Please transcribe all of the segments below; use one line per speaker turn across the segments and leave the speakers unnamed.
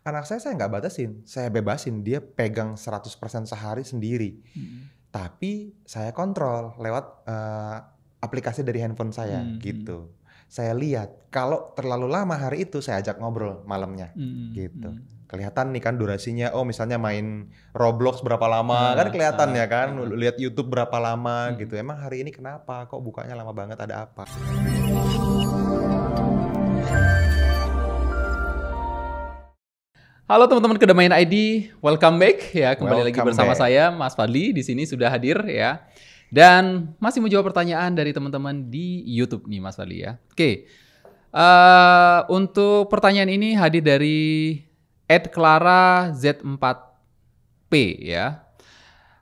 Anak saya nggak batasin, saya bebasin dia pegang 100% sehari sendiri. Tapi saya kontrol lewat aplikasi dari handphone saya gitu. Saya lihat kalau terlalu lama hari itu saya ajak ngobrol malamnya gitu. Kelihatan nih kan durasinya, oh misalnya main Roblox berapa lama, kan kelihatan ya kan, lihat YouTube berapa lama gitu. Emang hari ini kenapa? Kok bukanya lama banget, ada apa?
Halo teman-teman Kedamaian ID, welcome back ya, kembali lagi
Welcome
bersama
back.
saya Mas Fadli di sini sudah hadir ya. Dan masih menjawab pertanyaan dari teman-teman di YouTube nih Mas Fadli ya. Oke. Untuk pertanyaan ini hadir dari @Clara Z4P ya.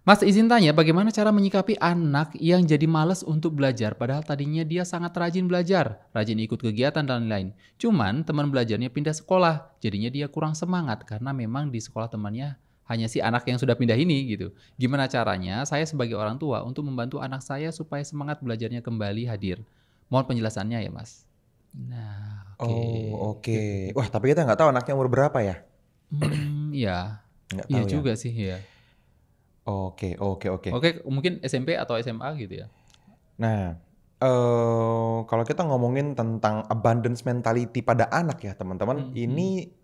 Mas izin tanya, bagaimana cara menyikapi anak yang jadi malas untuk belajar padahal tadinya dia sangat rajin belajar, rajin ikut kegiatan dan lain-lain. Cuman teman belajarnya pindah sekolah, jadinya dia kurang semangat karena memang di sekolah temannya hanya si anak yang sudah pindah ini gitu. Gimana caranya saya sebagai orang tua untuk membantu anak saya supaya semangat belajarnya kembali hadir? Mohon penjelasannya ya Mas. Nah, oke.
Oh, oke. Wah, tapi kita nggak tahu anaknya umur berapa ya?
Iya.
Nggak
Iya
tahu ya.
juga sih ya.
Oke.
Oke, mungkin SMP atau SMA gitu ya.
Nah, kalau kita ngomongin tentang abundance mentality pada anak ya teman-teman, ini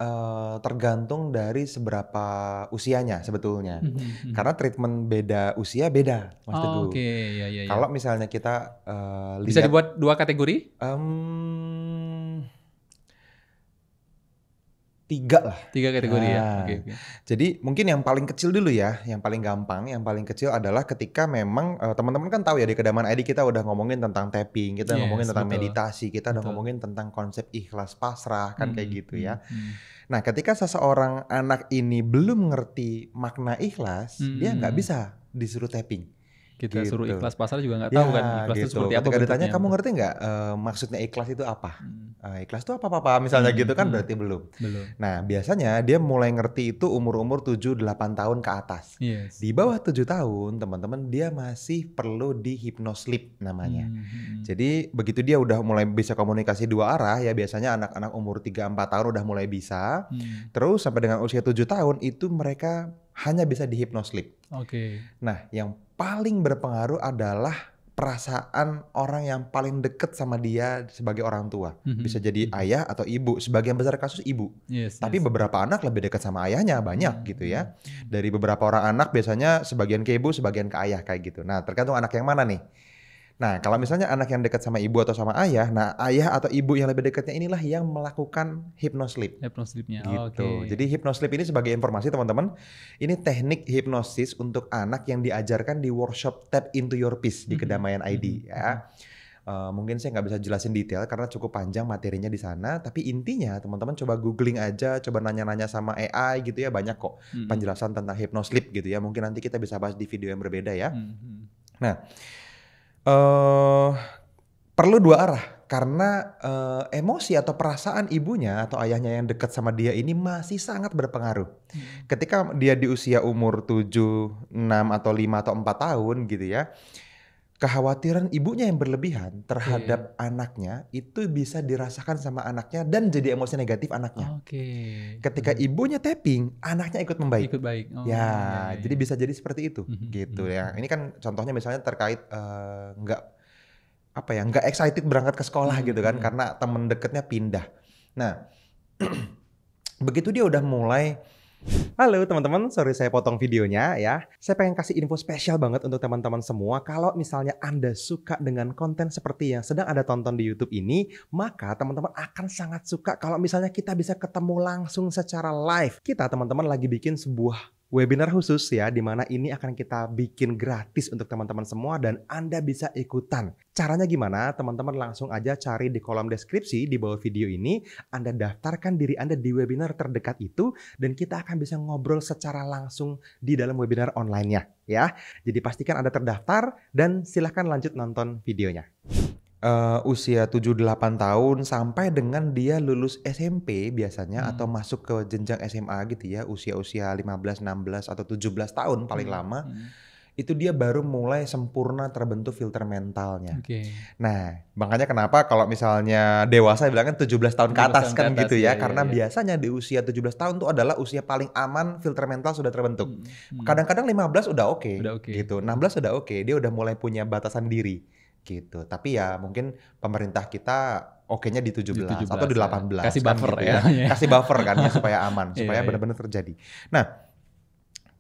tergantung dari seberapa usianya sebetulnya. Karena treatment beda usia beda, Mas Teguh.
Oke, ya.
Kalau misalnya kita
Bisa
lihat,
dibuat 2 kategori?
3 lah.
3 kategori ya?
Nah,
Oke.
jadi mungkin yang paling kecil dulu ya, yang paling gampang, yang paling kecil adalah ketika memang teman-teman kan tahu ya di Kedamaian ID kita udah ngomongin tentang tapping, kita ngomongin
Yes,
tentang
betul.
meditasi, kita udah
Betul.
ngomongin tentang konsep ikhlas pasrah kan kayak gitu ya.
Hmm.
Nah, ketika seseorang anak ini belum ngerti makna ikhlas, dia nggak bisa disuruh tapping.
Kita suruh
Gitu.
ikhlas pasar juga nggak tahu kan ikhlas itu
Gitu.
seperti apa
Ketika ditanya,
bentuknya.
kamu ngerti nggak maksudnya ikhlas itu apa? Ikhlas itu apa papa? Misalnya gitu kan berarti belum.
Belum.
Nah, biasanya dia mulai ngerti itu umur-umur 7-8 tahun ke atas.
Yes.
Di bawah 7 tahun, teman-teman, dia masih perlu di hypnosleep namanya. Jadi begitu dia udah mulai bisa komunikasi dua arah ya, biasanya anak-anak umur 3-4 tahun udah mulai bisa. Terus sampai dengan usia 7 tahun itu mereka hanya bisa di hypnosleep.
Oke.
Nah, yang paling berpengaruh adalah perasaan orang yang paling deket sama dia sebagai orang tua. Bisa jadi ayah atau ibu, sebagian besar kasus ibu.
Yes.
Tapi beberapa anak lebih dekat sama ayahnya, banyak gitu ya. Dari beberapa orang anak biasanya sebagian ke ibu, sebagian ke ayah kayak gitu. Nah, tergantung anak yang mana nih. Nah, kalau misalnya anak yang dekat sama ibu atau sama ayah, nah ayah atau ibu yang lebih dekatnya inilah yang melakukan hypnosleep.
Hypnosleep-nya.
Gitu. Jadi hypnosleep ini sebagai informasi teman-teman, ini teknik hipnosis untuk anak yang diajarkan di workshop Tap Into Your Peace di Kedamaian ID ya. Mungkin saya nggak bisa jelasin detail karena cukup panjang materinya di sana, tapi intinya teman-teman coba googling aja, coba nanya-nanya sama AI gitu ya, banyak kok penjelasan tentang hypnosleep gitu ya. Mungkin nanti kita bisa bahas di video yang berbeda ya. Nah, perlu dua arah karena emosi atau perasaan ibunya atau ayahnya yang dekat sama dia ini masih sangat berpengaruh. Ketika dia di usia umur 7, 6 atau 5 atau 4 tahun gitu ya, kekhawatiran ibunya yang berlebihan terhadap anaknya itu bisa dirasakan sama anaknya dan jadi emosi negatif anaknya. Ketika ibunya tapping, anaknya ikut membaik.
Ikut baik.
Jadi bisa jadi seperti itu gitu ya. Ini kan contohnya misalnya terkait nggak excited berangkat ke sekolah gitu kan karena temen deketnya pindah. Nah, begitu dia udah mulai, halo teman-teman, sorry saya potong videonya ya. Saya pengen kasih info spesial banget untuk teman-teman semua. Kalau misalnya Anda suka dengan konten seperti yang sedang Anda tonton di YouTube ini, maka teman-teman akan sangat suka kalau misalnya kita bisa ketemu langsung secara live. Kita teman-teman lagi bikin sebuah webinar khusus ya, di mana ini akan kita bikin gratis untuk teman-teman semua dan Anda bisa ikutan. Caranya gimana? Teman-teman langsung aja cari di kolom deskripsi di bawah video ini, Anda daftarkan diri Anda di webinar terdekat itu dan kita akan bisa ngobrol secara langsung di dalam webinar online-nya ya. Jadi pastikan Anda terdaftar dan silahkan lanjut nonton videonya. Usia 7-8 tahun sampai dengan dia lulus SMP biasanya atau masuk ke jenjang SMA gitu ya, usia-usia 15, 16 atau 17 tahun paling lama. itu dia baru mulai sempurna terbentuk filter mentalnya.
Oke.
Nah, makanya kenapa kalau misalnya dewasa bilangnya 17 tahun ke
17
atas
tahun
kan
ke atas,
gitu ya.
iya,
Karena
iya.
biasanya di usia 17 tahun tuh adalah usia paling aman filter mental sudah terbentuk.
Mhm.
Kadang-kadang 15 udah oke
Udah oke.
gitu. 16 udah oke. Dia udah mulai punya batasan diri gitu. Tapi ya mungkin pemerintah kita oke-nya di 17 atau di 18
Kasih
kan
buffer
gitu
ya.
ya. Kasih buffer kan ya supaya aman, supaya
Iya, iya.
benar-benar terjadi. Nah,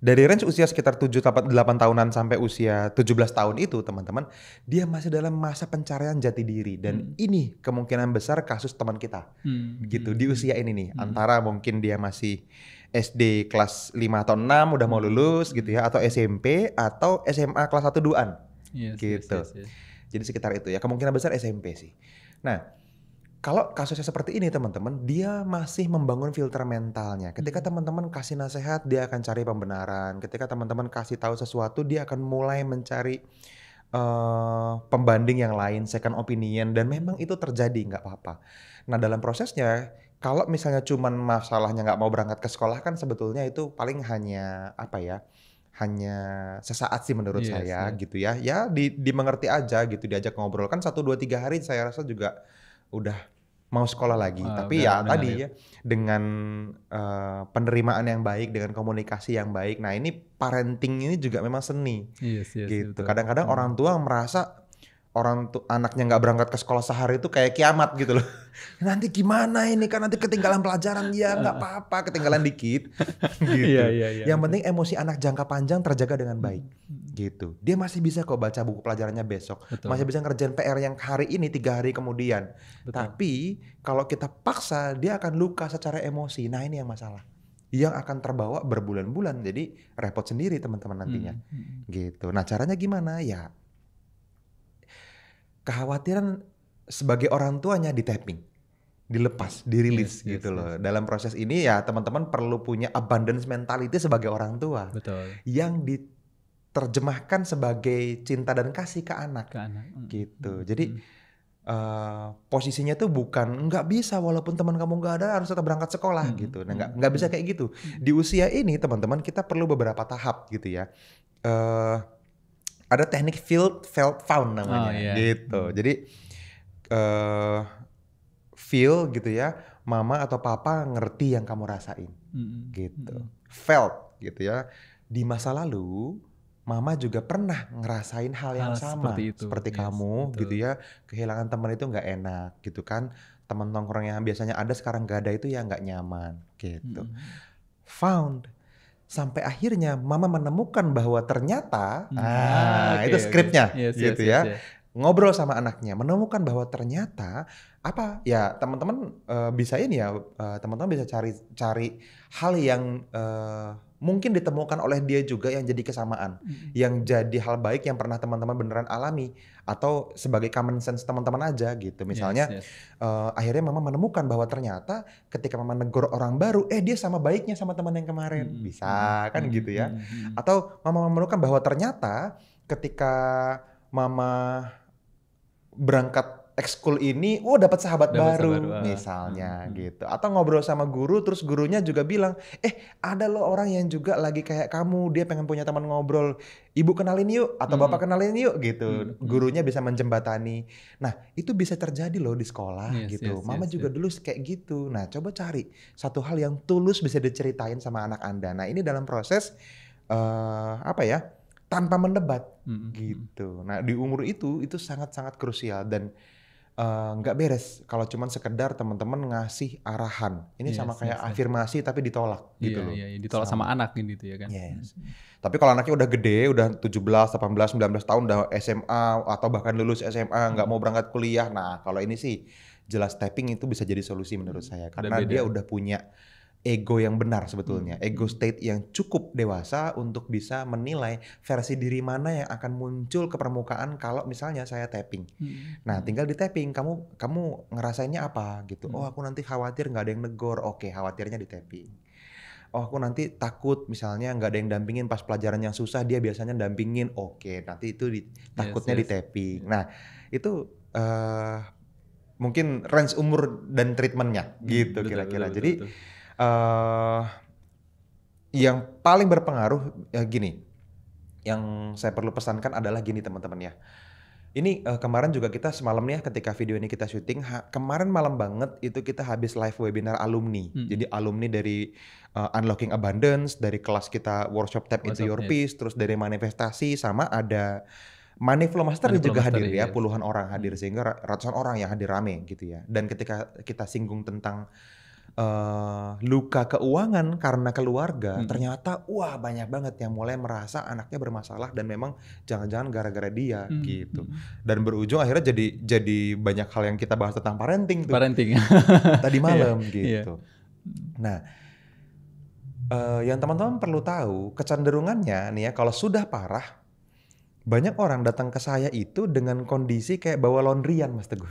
dari range usia sekitar 7-8 tahunan sampai usia 17 tahun itu teman-teman, dia masih dalam masa pencarian jati diri. Dan ini kemungkinan besar kasus teman kita gitu di usia ini nih. Antara mungkin dia masih SD kelas 5 atau 6 udah mau lulus gitu ya, atau SMP atau SMA kelas 1-2an
Yes,
gitu.
yes.
Jadi sekitar itu ya, kemungkinan besar SMP sih. Nah, kalau kasusnya seperti ini teman-teman, dia masih membangun filter mentalnya. Ketika teman-teman kasih nasihat, dia akan cari pembenaran. Ketika teman-teman kasih tahu sesuatu, dia akan mulai mencari pembanding yang lain, second opinion, dan memang itu terjadi, nggak apa-apa. Nah, dalam prosesnya, kalau misalnya cuman masalahnya nggak mau berangkat ke sekolah kan sebetulnya itu paling hanya apa ya? Hanya sesaat sih menurut
Yes,
saya
yes.
gitu ya. Ya dimengerti aja gitu, diajak ngobrol kan 1, 2, 3 hari saya rasa juga udah mau sekolah lagi. Tapi ya
Udah
tadi
ngalir.
ya dengan penerimaan yang baik, dengan komunikasi yang baik. Nah, ini parenting ini juga memang seni
Yes,
gitu.
betul.
Kadang-kadang orang tua merasa anaknya nggak berangkat ke sekolah sehari itu kayak kiamat gitu loh. Nanti gimana ini kan nanti ketinggalan pelajaran, ya nggak apa-apa ketinggalan dikit
Iya,
gitu.
iya.
Yang
Betul.
penting emosi anak jangka panjang terjaga dengan baik
Mm.
gitu. Dia masih bisa kok baca buku pelajarannya besok,
Betul.
masih bisa ngerjain PR yang hari ini 3 hari kemudian.
Betul.
Tapi kalau kita paksa dia akan luka secara emosi. Nah, ini yang masalah. Yang akan terbawa berbulan-bulan, jadi repot sendiri teman-teman nantinya. Gitu. Nah, caranya gimana? Ya kekhawatiran sebagai orang tuanya di-tapping, dilepas, dirilis
Yes,
gitu loh.
yes.
Dalam proses ini ya teman-teman perlu punya abundance mentality sebagai orang tua
Betul.
yang diterjemahkan sebagai cinta dan kasih ke anak
Ke anak.
gitu. Jadi posisinya tuh bukan nggak bisa walaupun teman kamu nggak ada harus tetap berangkat sekolah gitu. Nah, nggak bisa kayak gitu. Di usia ini teman-teman kita perlu beberapa tahap gitu ya. Ada teknik felt found namanya gitu. Jadi feel gitu ya, mama atau papa ngerti yang kamu rasain gitu. Felt gitu ya. Di masa lalu mama juga pernah ngerasain hal yang sama seperti kamu
betul.
gitu ya. Kehilangan teman itu nggak enak gitu kan. Teman nongkrong yang biasanya ada sekarang nggak ada itu ya nggak nyaman gitu. Found. Sampai akhirnya mama menemukan bahwa ternyata itu skripnya gitu ya. Ngobrol sama anaknya, menemukan bahwa ternyata apa ya teman-teman bisa ini ya teman-teman bisa cari hal yang mungkin ditemukan oleh dia juga yang jadi kesamaan, yang jadi hal baik yang pernah teman-teman beneran alami atau sebagai common sense teman-teman aja gitu. Misalnya akhirnya mama menemukan bahwa ternyata ketika mama negor orang baru, dia sama baiknya sama teman yang kemarin, bisa kan gitu ya. Atau mama menemukan bahwa ternyata ketika mama berangkat ekskul ini, dapat sahabat baru misalnya gitu. Atau ngobrol sama guru, terus gurunya juga bilang, ada loh orang yang juga lagi kayak kamu, dia pengen punya teman ngobrol. Ibu kenalin yuk, atau bapak kenalin yuk gitu. Gurunya bisa menjembatani. Nah, itu bisa terjadi loh di sekolah gitu. Mama juga dulu kayak gitu. Nah, coba cari satu hal yang tulus bisa diceritain sama anak Anda. Nah, ini dalam proses tanpa mendebat gitu. Nah, di umur itu sangat-sangat krusial dan nggak beres kalau cuman sekedar teman-teman ngasih arahan. Ini sama kayak afirmasi tapi ditolak gitu loh.
Iya, ditolak sama anak gitu ya kan.
Yes. Tapi kalau anaknya udah gede, udah 17, 18, 19 tahun udah SMA atau bahkan lulus SMA nggak mau berangkat kuliah. Nah, kalau ini sih jelas tapping itu bisa jadi solusi menurut saya karena dia udah punya ego yang benar sebetulnya, ego state yang cukup dewasa untuk bisa menilai versi diri mana yang akan muncul ke permukaan kalau misalnya saya tapping. Nah, tinggal di tapping, kamu ngerasainnya apa gitu. Oh, aku nanti khawatir nggak ada yang negor. Oke, khawatirnya di tapping. Oh, aku nanti takut misalnya nggak ada yang dampingin pas pelajaran yang susah, dia biasanya dampingin. Oke, nanti itu takutnya di tapping. Nah, itu mungkin range umur dan treatmentnya gitu kira-kira. Jadi yang paling berpengaruh gini, yang saya perlu pesankan adalah gini teman-teman ya. Ini kemarin juga kita semalam nih ya ketika video ini kita syuting, kemarin malam banget itu kita habis live webinar alumni. Jadi alumni dari Unlocking Abundance, dari kelas kita workshop Tap Into Your Peace, terus dari manifestasi, sama ada Money Flow Master juga hadir ya, puluhan orang hadir sehingga ratusan orang yang hadir rame gitu ya. Dan ketika kita singgung tentang luka keuangan karena keluarga, ternyata wah banyak banget yang mulai merasa anaknya bermasalah dan memang jangan-jangan gara-gara dia gitu. Dan berujung akhirnya jadi banyak hal yang kita bahas tentang parenting tuh. Tadi malam gitu. Nah, yang teman-teman perlu tahu kecenderungannya nih ya, kalau sudah parah, banyak orang datang ke saya itu dengan kondisi kayak bawa laundryan, Mas Teguh.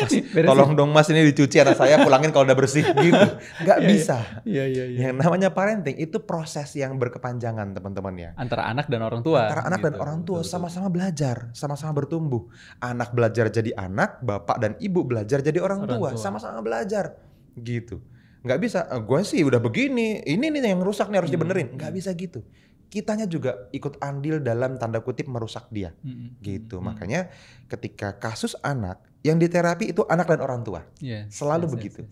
Mas, tolong dong Mas, ini dicuci anak saya, pulangin kalau udah bersih gitu. Nggak bisa. Yang namanya parenting itu proses yang berkepanjangan teman-teman ya.
Antara anak dan orang tua.
Antara anak dan orang tua sama-sama belajar, sama-sama bertumbuh. Anak belajar jadi anak, bapak dan ibu belajar jadi orang tua. Sama-sama belajar gitu. Nggak bisa, gue sih udah begini, ini nih yang rusak nih harus dibenerin. Nggak bisa gitu. Kitanya juga ikut andil dalam tanda kutip merusak dia gitu. Makanya ketika kasus anak yang diterapi itu anak dan orang tua, selalu begitu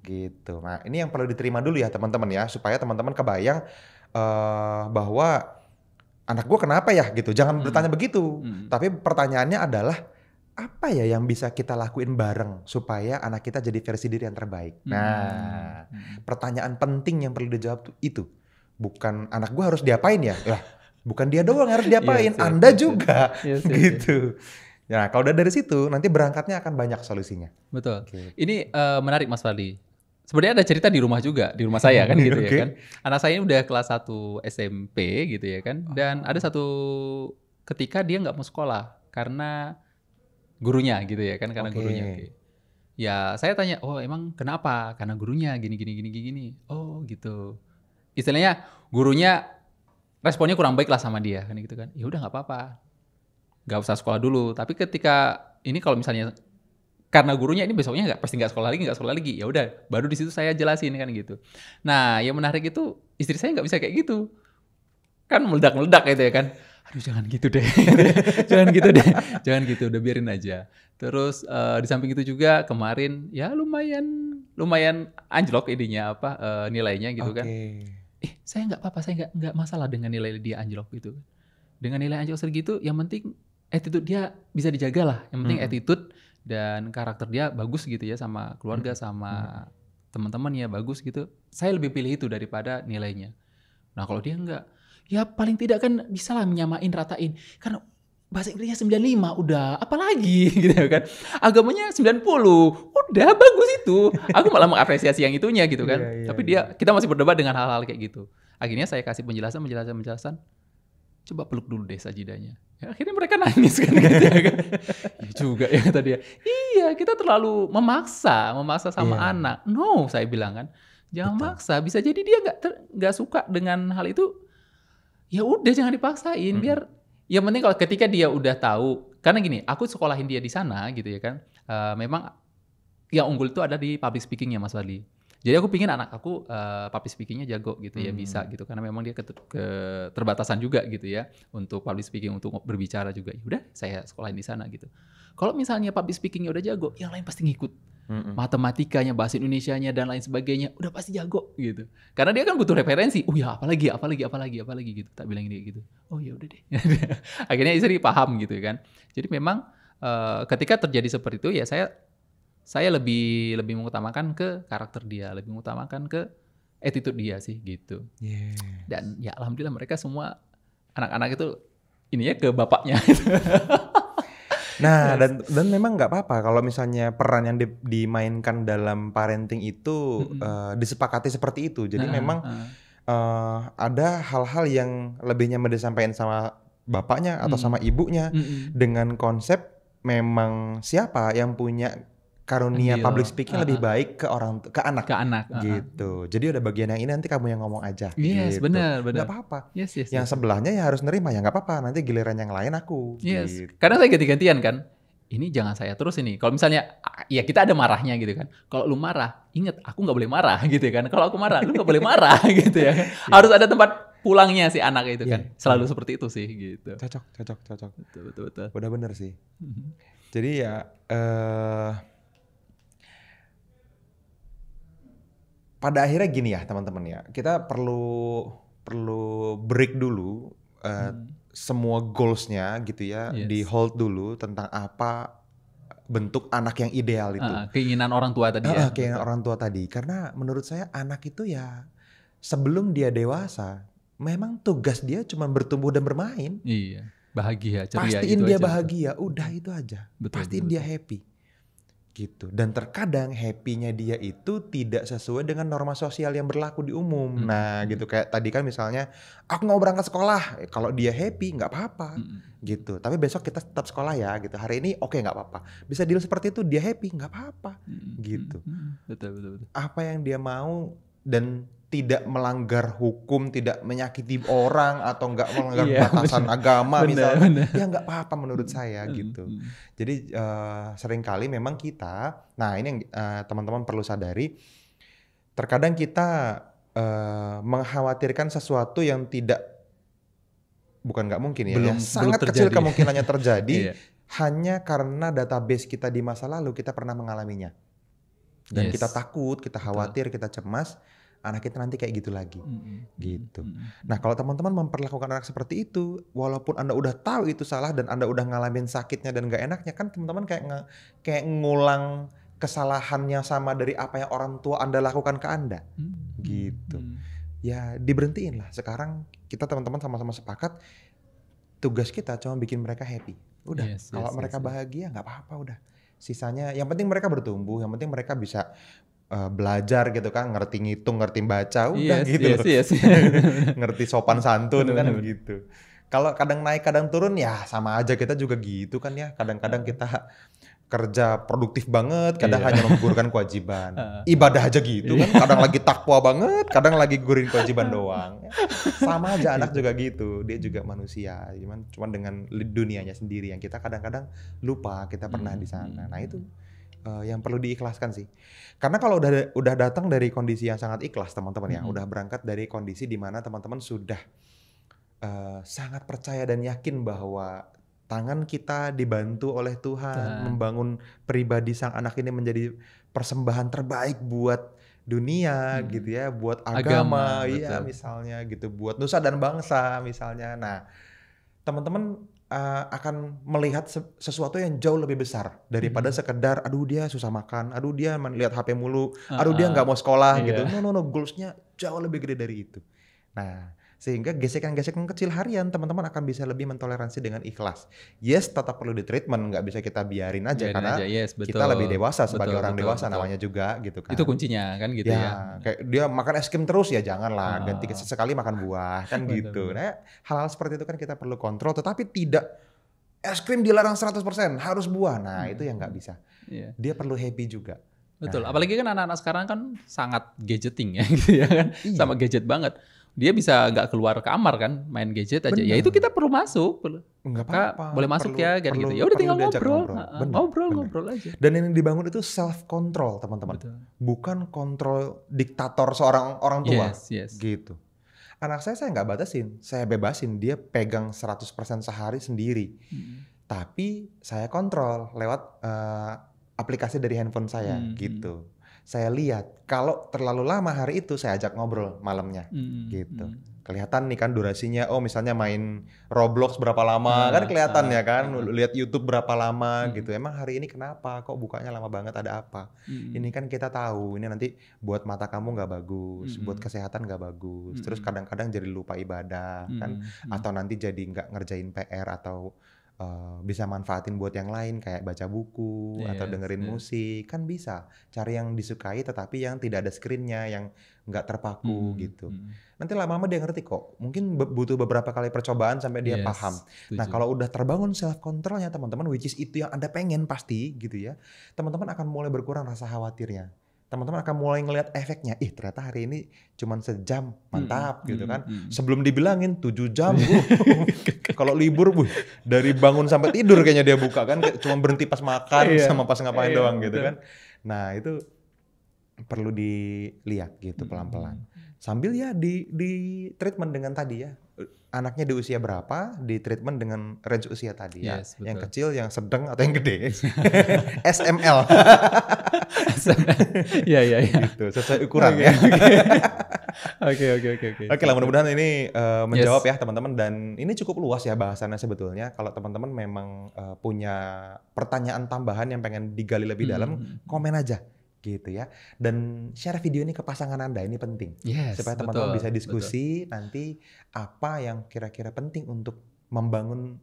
gitu. Nah ini yang perlu diterima dulu ya teman-teman ya, supaya teman-teman kebayang bahwa anak gue kenapa ya gitu. Jangan bertanya begitu, tapi pertanyaannya adalah apa ya yang bisa kita lakuin bareng supaya anak kita jadi versi diri yang terbaik. Nah pertanyaan penting yang perlu dijawab itu. Bukan anak gue harus diapain ya? Lah, bukan dia doang yang harus diapain, Anda juga gitu. Ya, kalau udah dari situ nanti berangkatnya akan banyak solusinya.
Betul. Ini menarik Mas Fadli. Sebenarnya ada cerita di rumah juga, di rumah saya kan gitu ya kan. Anak saya ini udah kelas 1 SMP gitu ya kan. Dan ada satu ketika dia nggak mau sekolah karena gurunya gitu ya kan, karena gurunya. Ya, saya tanya, "Oh, emang kenapa?" "Karena gurunya gini. Oh, gitu. Istilahnya gurunya responnya kurang baik lah sama dia kan gitu kan. Ya udah nggak apa-apa, nggak usah sekolah dulu. Tapi ketika ini kalau misalnya karena gurunya ini besoknya pasti nggak sekolah lagi, ya udah baru di situ saya jelasin kan gitu. Nah yang menarik itu istri saya nggak bisa kayak gitu, kan meledak gitu ya kan. Aduh jangan gitu deh, jangan gitu, udah biarin aja. Terus di samping itu juga kemarin ya lumayan anjlok ininya nilainya gitu kan. Saya nggak apa-apa, saya nggak masalah dengan nilai dia anjlok gitu. Dengan nilai anjlok segitu, yang penting attitude dia bisa dijaga lah. Yang penting attitude dan karakter dia bagus gitu ya, sama keluarga, sama teman-teman ya bagus gitu. Saya lebih pilih itu daripada nilainya. Nah kalau dia nggak, ya paling tidak kan bisa lah menyamain, ratain. Karena bahasa Inggrisnya 95 udah, apalagi gitu kan. Agamanya 90, udah bagus itu. Aku malah mengapresiasi yang itunya gitu kan. Tapi kita masih berdebat dengan hal-hal kayak gitu. Akhirnya saya kasih penjelasan. Coba peluk dulu deh sajidahnya. Ya, akhirnya mereka nangis kan gitu ya kan. Ya juga ya kata dia. Iya, kita terlalu memaksa sama anak. No, saya bilang kan. Jangan maksa, bisa jadi dia nggak suka dengan hal itu. Ya udah jangan dipaksain, biar yang penting kalau ketika dia udah tahu, karena gini, aku sekolahin dia di sana gitu ya kan, memang yang unggul itu ada di public speakingnya Mas Fadli. Jadi aku pingin anak aku public speakingnya jago gitu ya, bisa gitu, karena memang dia keterbatasan juga gitu ya untuk public speaking, untuk berbicara juga. Ya udah saya sekolahin di sana gitu. Kalau misalnya public speakingnya udah jago, yang lain pasti ngikut. Matematikanya, bahasa Indonesianya dan lain sebagainya udah pasti jago gitu. Karena dia kan butuh referensi. Oh ya, apalagi gitu. Tak bilang dia gitu. Oh ya udah deh. Akhirnya istri paham gitu kan. Jadi memang ketika terjadi seperti itu ya saya lebih mengutamakan ke karakter dia, lebih mengutamakan ke attitude dia sih gitu. Dan ya alhamdulillah mereka semua anak-anak itu ininya ke bapaknya.
Nah, dan memang nggak apa-apa kalau misalnya peran yang dimainkan dalam parenting itu disepakati seperti itu. Jadi memang ada hal-hal yang lebihnya disampaikan sama bapaknya atau sama ibunya dengan konsep memang siapa yang punya karunia public speaking lebih baik ke anak gitu. Jadi udah bagian yang ini nanti kamu yang ngomong aja.
Yes,
gitu.
benar.
Gak apa-apa. Yang sebelahnya ya harus nerima, ya nggak apa-apa. Nanti giliran yang lain aku.
Gitu. Karena saya ganti-gantian kan. Ini jangan saya terus ini. Kalau misalnya ya kita ada marahnya gitu kan. Kalau lu marah, inget aku nggak boleh marah gitu kan. Kalau aku marah, lu nggak boleh marah gitu ya. Harus ada tempat pulangnya si anak itu kan.
Iya,
Selalu
iya.
seperti itu sih gitu.
Cocok.
Betul.
Udah bener sih.
Mhm.
Jadi ya pada akhirnya gini ya teman-teman ya, kita perlu break dulu semua goals-nya gitu ya,
Yes.
di hold dulu tentang apa bentuk anak yang ideal itu.
Keinginan orang tua tadi ya.
Kayak
betul.
orang tua tadi. Karena menurut saya anak itu ya sebelum dia dewasa, memang tugas dia cuma bertumbuh dan bermain.
Iya, bahagia, ceria
Pastiin
itu
dia
aja.
bahagia, udah itu aja.
Betul,
Pastiin
betul.
dia happy. Gitu. Dan terkadang happy-nya dia itu tidak sesuai dengan norma sosial yang berlaku di umum. Nah, gitu kayak tadi kan misalnya aku mau berangkat sekolah, kalau dia happy nggak apa-apa. Gitu. Tapi besok kita tetap sekolah ya gitu. Hari ini oke, nggak apa-apa. Bisa deal seperti itu, dia happy nggak apa-apa. Gitu.
Betul.
Apa yang dia mau dan tidak melanggar hukum, tidak menyakiti orang atau nggak melanggar
Iya,
batasan
bener.
agama
Bener,
misalnya,
bener.
ya nggak apa-apa menurut saya gitu. Jadi seringkali memang kita, nah ini yang teman-teman perlu sadari, terkadang kita mengkhawatirkan sesuatu yang bukan nggak mungkin ya,
Belum
sangat
terjadi.
kecil kemungkinannya terjadi
Iya.
hanya karena database kita di masa lalu kita pernah mengalaminya. Dan
Yes.
kita takut, kita khawatir, kita cemas, anak kita nanti kayak gitu lagi. Gitu. Nah, kalau teman-teman memperlakukan anak seperti itu, walaupun Anda udah tahu itu salah dan Anda udah ngalamin sakitnya dan gak enaknya, kan teman-teman kayak ngulang kesalahannya sama dari apa yang orang tua Anda lakukan ke Anda. Gitu. Ya diberhentiin lah. Sekarang kita teman-teman sama-sama sepakat, tugas kita cuma bikin mereka happy. Udah, kalau mereka bahagia nggak apa-apa udah. Sisanya, yang penting mereka bertumbuh, yang penting mereka bisa belajar gitu kan, ngerti ngitung, ngerti baca, udah gitu.
Yes.
Ngerti sopan santun kan
Bener.
gitu. Kalau kadang naik kadang turun ya sama aja, kita juga gitu kan ya. Kadang-kadang kita kerja produktif banget, kadang hanya menggugurkan kewajiban. Ibadah aja gitu kan, kadang lagi takwa banget, kadang lagi gugurin kewajiban doang. Sama aja anak juga gitu, dia juga manusia, cuman dengan dunianya sendiri yang kita kadang-kadang lupa kita pernah di sana. Nah itu yang perlu diikhlaskan sih. Karena kalau udah datang dari kondisi yang sangat ikhlas teman-teman ya, udah berangkat dari kondisi di mana teman-teman sudah sangat percaya dan yakin bahwa tangan kita dibantu oleh Tuhan membangun pribadi sang anak ini menjadi persembahan terbaik buat dunia gitu ya, buat agama ya misalnya gitu, buat nusa dan bangsa misalnya. Nah, teman-teman akan melihat sesuatu yang jauh lebih besar daripada sekedar aduh dia susah makan, aduh dia lihat HP mulu, aduh dia nggak mau sekolah gitu. No, goalsnya jauh lebih gede dari itu. Nah, sehingga gesekan-gesekan kecil harian teman-teman akan bisa lebih mentoleransi dengan ikhlas. Yes, tetap perlu di treatment, nggak bisa kita biarin aja karena kita lebih dewasa sebagai orang dewasa namanya juga gitu kan.
Itu kuncinya kan gitu ya.
Kayak dia makan es krim terus ya janganlah, ganti sesekali makan buah kan gitu. Nah, hal-hal seperti itu kan kita perlu kontrol, tetapi tidak es krim dilarang 100% harus buah. Nah, itu yang nggak bisa. Dia perlu happy juga.
Betul, apalagi kan anak-anak sekarang kan sangat gadgeting ya gitu ya kan, sama gadget banget. Dia bisa nggak keluar kamar kan, main gadget aja. Ya itu kita perlu masuk.
Nggak apa-apa.
Boleh masuk ya gitu. Ya udah tinggal ngobrol aja.
Dan yang dibangun itu self control teman-teman. Bukan kontrol diktator seorang orang tua. Gitu. Anak saya nggak batasin, saya bebasin. Dia pegang 100% sehari sendiri. Tapi saya kontrol lewat aplikasi dari handphone saya gitu. Saya lihat kalau terlalu lama hari itu saya ajak ngobrol malamnya gitu. Kelihatan nih kan durasinya, oh misalnya main Roblox berapa lama kan kelihatan ya kan, lihat YouTube berapa lama gitu. Emang hari ini kenapa kok bukanya lama banget, ada apa? Ini kan kita tahu ini nanti buat mata kamu nggak bagus, buat kesehatan nggak bagus. Terus kadang-kadang jadi lupa ibadah kan, atau nanti jadi nggak ngerjain PR atau bisa manfaatin buat yang lain kayak baca buku atau dengerin musik, kan bisa cari yang disukai tetapi yang tidak ada screennya, yang nggak terpaku gitu. Nanti lama-lama dia ngerti kok, mungkin butuh beberapa kali percobaan sampai dia paham. Nah kalau udah terbangun self controlnya teman-teman, which is itu yang Anda pengen pasti gitu ya, teman-teman akan mulai berkurang rasa khawatirnya. Teman-teman akan mulai ngelihat efeknya. Ternyata hari ini cuman sejam, mantap gitu kan. Sebelum dibilangin 7 jam. Kalau libur, dari bangun sampai tidur kayaknya dia buka kan. Cuma berhenti pas makan sama pas ngapain doang gitu kan. Nah itu perlu dilihat gitu pelan-pelan. Sambil ya di treatment dengan tadi ya. Anaknya di usia berapa, di treatment dengan range usia tadi ya.
Yes,
Yang
betul.
kecil, yang sedang, atau yang gede. SML.
Iya, iya, iya.
Gitu, sesuai ukuran
Oke,
ya.
Oke.
Oke lah, mudah-mudahan ini menjawab
Yes.
ya teman-teman. Dan ini cukup luas ya bahasannya sebetulnya. Kalau teman-teman memang punya pertanyaan tambahan yang pengen digali lebih dalam, komen aja gitu ya. Dan share video ini ke pasangan Anda, ini penting.
Yes,
Supaya teman-teman
betul,
bisa
betul.
diskusi nanti apa yang kira-kira penting untuk membangun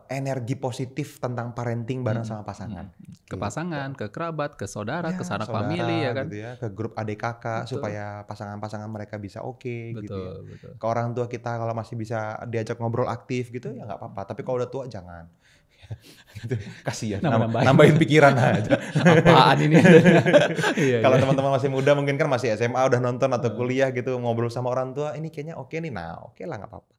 energi positif tentang parenting bareng sama pasangan.
Ke
Gitu.
pasangan, ke kerabat, ke saudara, ke sanak
saudara
family ya kan.
gitu ya, ke grup adik kakak
Betul.
supaya pasangan-pasangan mereka bisa oke gitu ya.
Betul.
Ke orang tua kita kalau masih bisa diajak ngobrol aktif gitu ya nggak apa-apa. Tapi kalau udah tua jangan. Gitu. Kasihan, nambahin pikiran aja.
Apaan ini? Iya,
Kalau
iya.
teman-teman masih muda mungkin kan masih SMA udah nonton atau kuliah gitu ngobrol sama orang tua, ini kayaknya oke nih. Nah, oke lah nggak apa-apa.